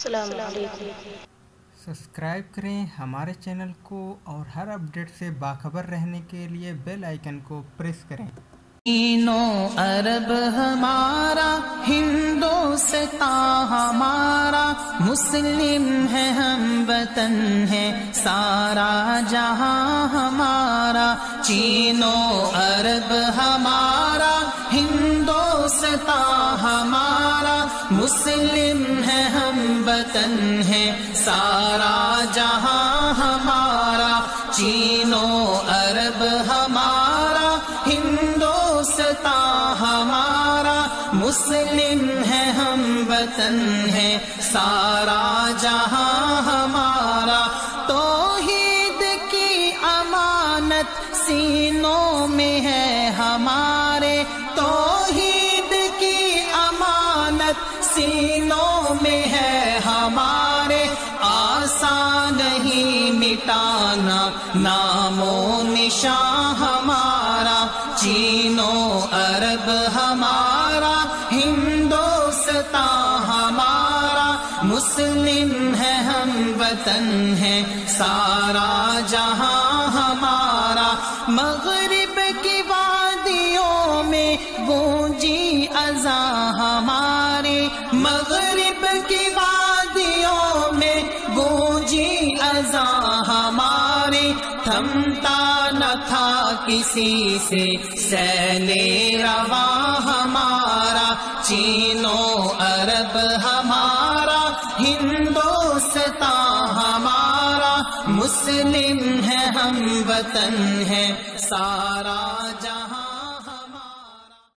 السلام علیکم۔ سبسکرائب کریں ہمارے چینل کو اور ہر اپڈیٹ سے باخبر رہنے کے لیے بیل آئیکن کو پریس کریں۔ تینوں عرب ہمارا، ہندوستان ہمارا، مسلم ہے ہم وطن ہے سارا جہاں ہمارا۔ تینوں عرب ہمارا، ہندوستان ہمارا، مسلم ہے ہم وطن ہے سارا جہاں ہمارا۔ تینوں عرب ہمارا، ہندوستان ہمارا، مسلم ہے ہم وطن ہے سارا جہاں ہمارا۔ توحید کی امانت سینوں میں ہے ہمارے، توحید کی امانت سینوں میں ہے ہمارے۔ آسان نہیں مٹانا نام و نشان ہمارا۔ تینوں عرب ہمارا، ہندوستان ہمارا، مسلم ہے ہم وطن ہے سارا جہاں ہمارا۔ مغرب کی وادیوں میں گونجی اذان ہمارے، مغرب کی وادیوں میں گونجی اذان ہمارے۔ تھمتا نہ تھا کسی سے سیل رواں ہمارا۔ تینوں عرب ہمارا، ہندوستان ہمارا، مسلم ہے ہم وطن ہے سارا